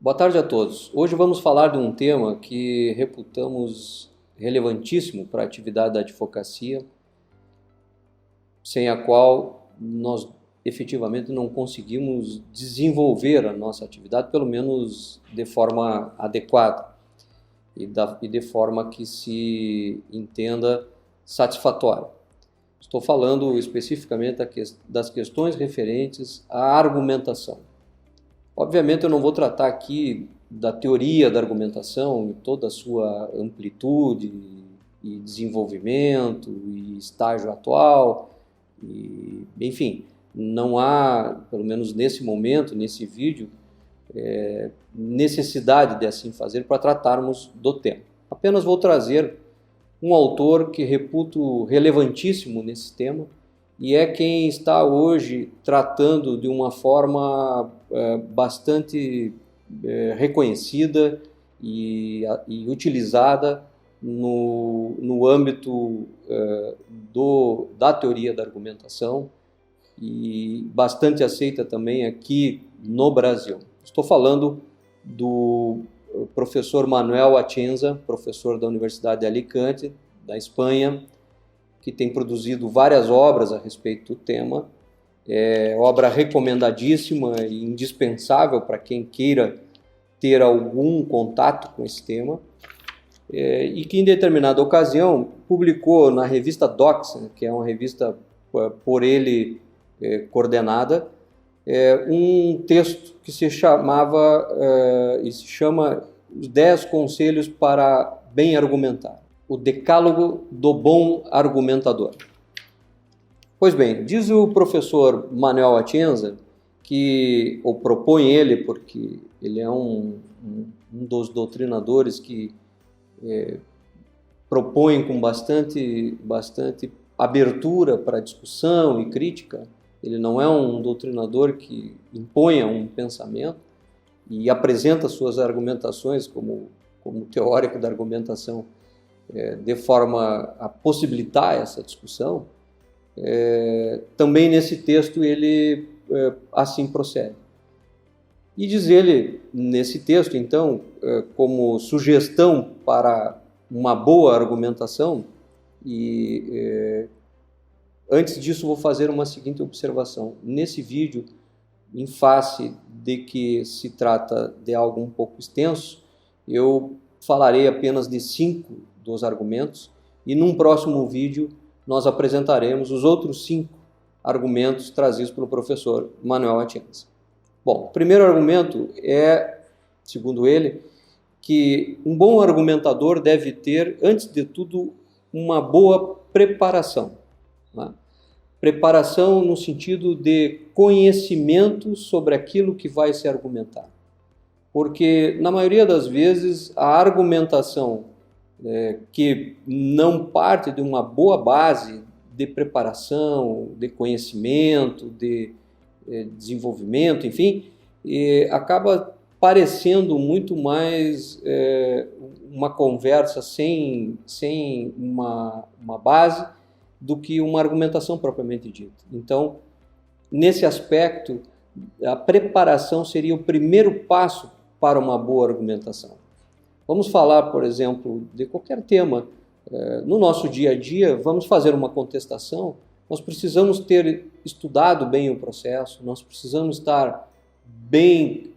Boa tarde a todos. Hoje vamos falar de um tema que reputamos relevantíssimo para a atividade da advocacia, sem a qual nós efetivamente não conseguimos desenvolver a nossa atividade, pelo menos de forma adequada e de forma que se entenda satisfatória. Estou falando especificamente das questões referentes à argumentação. Obviamente eu não vou tratar aqui da teoria da argumentação em toda a sua amplitude e desenvolvimento e estágio atual, enfim, não há, pelo menos nesse momento, nesse vídeo, necessidade de assim fazer para tratarmos do tema. Apenas vou trazer um autor que reputo relevantíssimo nesse tema, e é quem está hoje tratando de uma forma bastante reconhecida e utilizada no âmbito da teoria da argumentação e bastante aceita também aqui no Brasil. Estou falando do professor Manuel Atienza, professor da Universidade de Alicante, da Espanha, que tem produzido várias obras a respeito do tema, obra recomendadíssima e indispensável para quem queira ter algum contato com esse tema, e que em determinada ocasião publicou na revista Docs, que é uma revista por ele coordenada, um texto que se chama Os 10 Conselhos para Bem Argumentar. O Decálogo do Bom Argumentador. Pois bem, diz o professor Manuel Atienza, ou propõe ele, porque ele é um dos doutrinadores que propõe com bastante abertura para discussão e crítica. Ele não é um doutrinador que imponha um pensamento e apresenta suas argumentações como teórico da argumentação de forma a possibilitar essa discussão. Também nesse texto ele assim procede. E diz ele, nesse texto, então, como sugestão para uma boa argumentação, antes disso vou fazer uma seguinte observação. Nesse vídeo, em face de que se trata de algo um pouco extenso, eu falarei apenas de 5 dos argumentos, e num próximo vídeo nós apresentaremos os outros 5 argumentos trazidos pelo professor Manuel Atienza. Bom, o primeiro argumento é, segundo ele, que um bom argumentador deve ter, antes de tudo, uma boa preparação. Né? Preparação no sentido de conhecimento sobre aquilo que vai se argumentar. Porque, na maioria das vezes, a argumentação que não parte de uma boa base de preparação, de conhecimento, de desenvolvimento, enfim, acaba parecendo muito mais uma conversa sem uma base do que uma argumentação propriamente dita. Então, nesse aspecto, a preparação seria o primeiro passo para uma boa argumentação. Vamos falar, por exemplo, de qualquer tema. No nosso dia a dia, vamos fazer uma contestação, nós precisamos ter estudado bem o processo, nós precisamos estar bem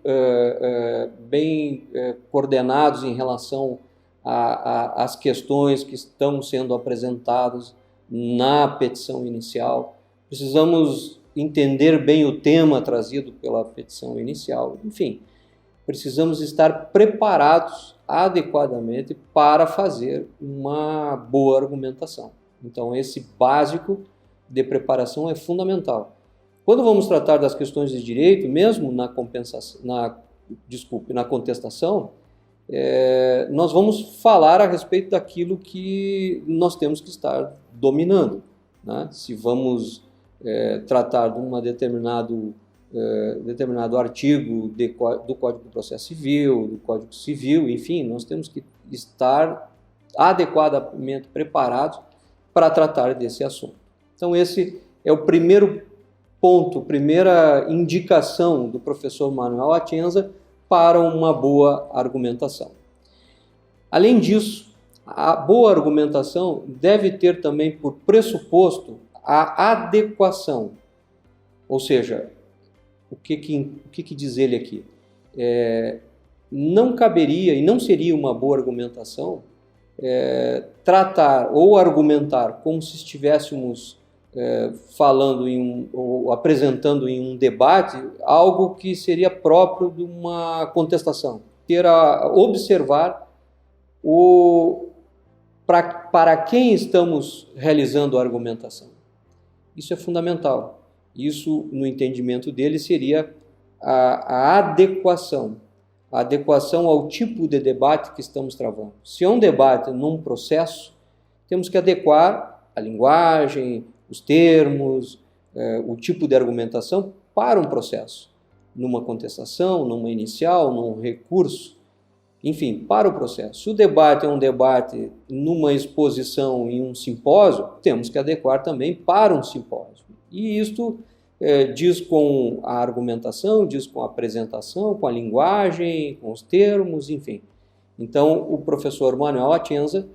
coordenados em relação às questões que estão sendo apresentadas na petição inicial, precisamos entender bem o tema trazido pela petição inicial, enfim, precisamos estar preparados adequadamente para fazer uma boa argumentação. Então, esse básico de preparação é fundamental. Quando vamos tratar das questões de direito, mesmo na contestação, nós vamos falar a respeito daquilo que nós temos que estar dominando. Né? Se vamos tratar de um determinado artigo do Código do Processo Civil, do Código Civil, enfim, nós temos que estar adequadamente preparados para tratar desse assunto. Então, esse é o primeiro ponto, primeira indicação do professor Manuel Atienza para uma boa argumentação. Além disso, a boa argumentação deve ter também por pressuposto a adequação. Ou seja, o que diz ele aqui? Não caberia e não seria uma boa argumentação tratar ou argumentar como se estivéssemos falando ou apresentando em um debate algo que seria próprio de uma contestação. Ter a observar para quem estamos realizando a argumentação. Isso é fundamental. Isso, no entendimento dele, seria a adequação. A adequação ao tipo de debate que estamos travando. Se é um debate num processo, temos que adequar a linguagem, os termos, o tipo de argumentação para um processo. Numa contestação, numa inicial, num recurso, enfim, para o processo. Se o debate é um debate numa exposição em um simpósio, temos que adequar também para um simpósio. E isto diz com a argumentação, diz com a apresentação, com a linguagem, com os termos, enfim. Então, o professor Manuel Atienza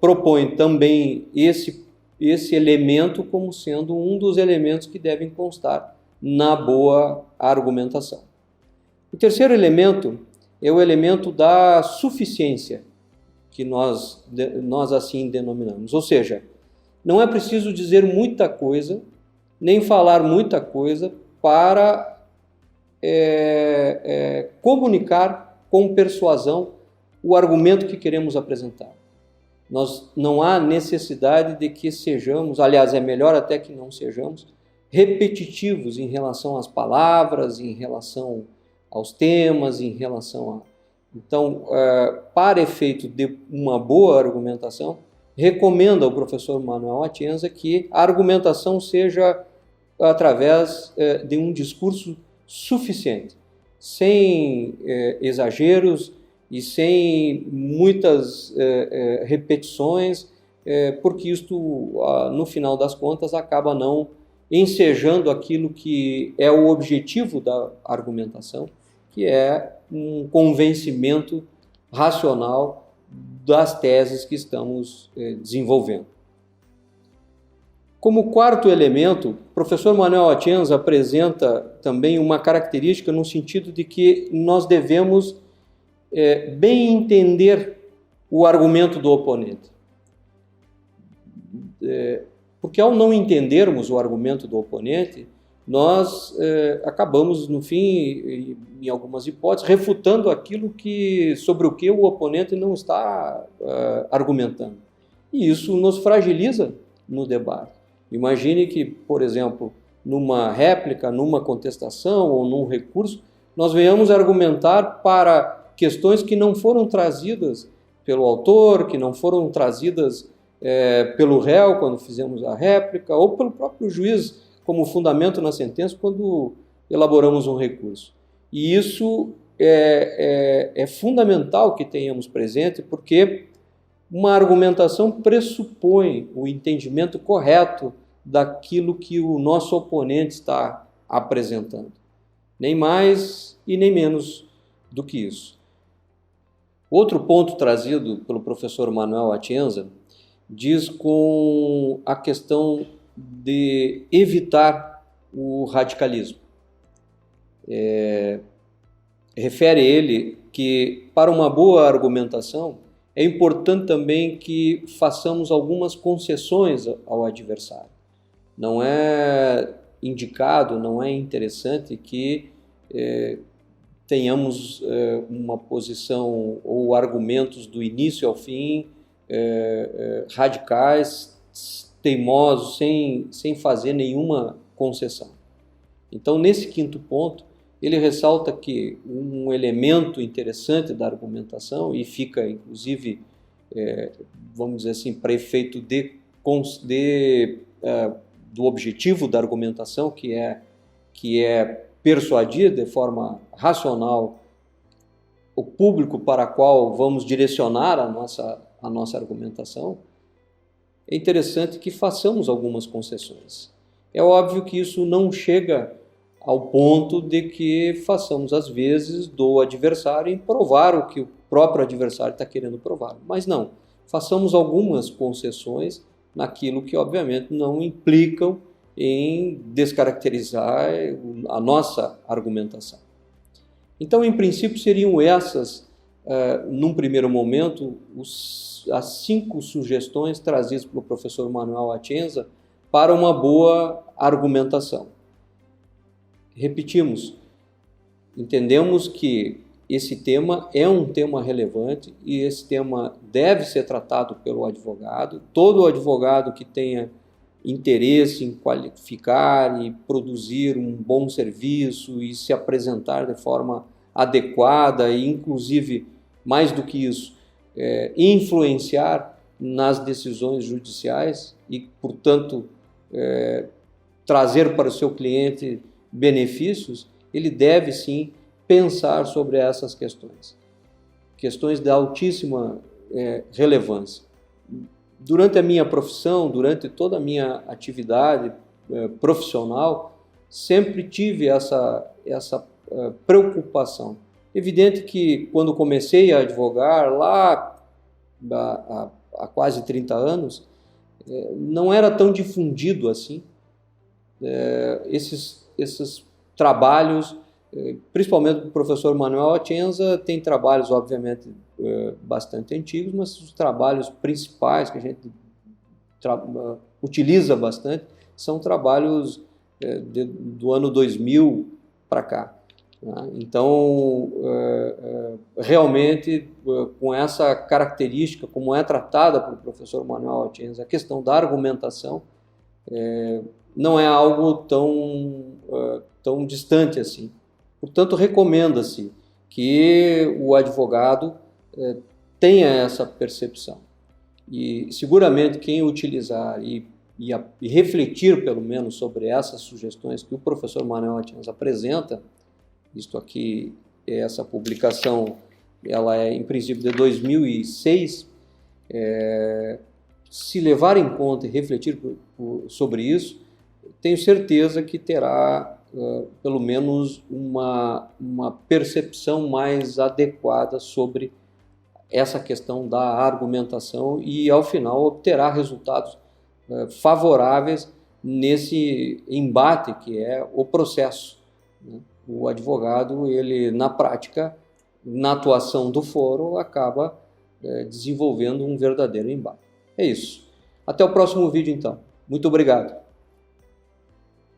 propõe também esse elemento como sendo um dos elementos que devem constar na boa argumentação. O terceiro elemento é o elemento da suficiência, que nós assim denominamos. Ou seja, não é preciso dizer muita coisa, nem falar muita coisa para comunicar com persuasão o argumento que queremos apresentar. Não há necessidade de que sejamos, aliás, é melhor até que não sejamos, repetitivos em relação às palavras, em relação aos temas, em relação a... Então, para efeito de uma boa argumentação, recomenda ao professor Manuel Atienza que a argumentação seja através de um discurso suficiente, sem exageros e sem muitas repetições, porque isto, no final das contas, acaba não ensejando aquilo que é o objetivo da argumentação, que é um convencimento racional das teses que estamos desenvolvendo. Como quarto elemento, o professor Manuel Atienza apresenta também uma característica no sentido de que nós devemos bem entender o argumento do oponente. Porque ao não entendermos o argumento do oponente, nós acabamos, no fim, em algumas hipóteses, refutando aquilo sobre o que o oponente não está argumentando. E isso nos fragiliza no debate. Imagine que, por exemplo, numa réplica, numa contestação ou num recurso, nós venhamos argumentar para questões que não foram trazidas pelo autor, que não foram trazidas pelo réu quando fizemos a réplica, ou pelo próprio juiz como fundamento na sentença quando elaboramos um recurso. E isso é fundamental que tenhamos presente, porque uma argumentação pressupõe o entendimento correto daquilo que o nosso oponente está apresentando. Nem mais e nem menos do que isso. Outro ponto trazido pelo professor Manuel Atienza diz com a questão de evitar o radicalismo. Refere ele que, para uma boa argumentação, é importante também que façamos algumas concessões ao adversário. Não é indicado, não é interessante que tenhamos uma posição ou argumentos do início ao fim radicais, teimosos, sem fazer nenhuma concessão. Então, nesse quinto ponto, ele ressalta que um elemento interessante da argumentação, e fica, inclusive, vamos dizer assim, para efeito do objetivo da argumentação, que é persuadir de forma racional o público para o qual vamos direcionar a nossa argumentação, é interessante que façamos algumas concessões. É óbvio que isso não chega ao ponto de que façamos, às vezes, do adversário em provar o que o próprio adversário está querendo provar. Mas não, façamos algumas concessões naquilo que, obviamente, não implicam em descaracterizar a nossa argumentação. Então, em princípio, seriam essas, num primeiro momento, as 5 sugestões trazidas pelo professor Manuel Atienza para uma boa argumentação. Repetimos, entendemos que esse tema é um tema relevante e esse tema deve ser tratado pelo advogado. Todo advogado que tenha interesse em qualificar e produzir um bom serviço e se apresentar de forma adequada e, inclusive, mais do que isso, influenciar nas decisões judiciais e, portanto, trazer para o seu cliente benefícios, ele deve sim pensar sobre essas questões. Questões de altíssima relevância. Durante a minha profissão, durante toda a minha atividade profissional, sempre tive essa preocupação. Evidente que quando comecei a advogar, lá há quase 30 anos, não era tão difundido assim esses trabalhos, principalmente o professor Manuel Atienza tem trabalhos, obviamente, bastante antigos, mas os trabalhos principais que a gente utiliza bastante são trabalhos do ano 2000 para cá. Então, realmente, com essa característica, como é tratada pelo professor Manuel Atienza, a questão da argumentação não é algo tão distante assim. Portanto, recomenda-se que o advogado tenha essa percepção. E seguramente quem utilizar e refletir, pelo menos, sobre essas sugestões que o professor Manuel Atienza apresenta, isto aqui, essa publicação, ela é em princípio de 2006, se levar em conta e refletir sobre isso, tenho certeza que terá pelo menos uma percepção mais adequada sobre essa questão da argumentação e, ao final, obterá resultados favoráveis nesse embate que é o processo. O advogado, ele, na prática, na atuação do foro, acaba desenvolvendo um verdadeiro embate. É isso. Até o próximo vídeo, então. Muito obrigado.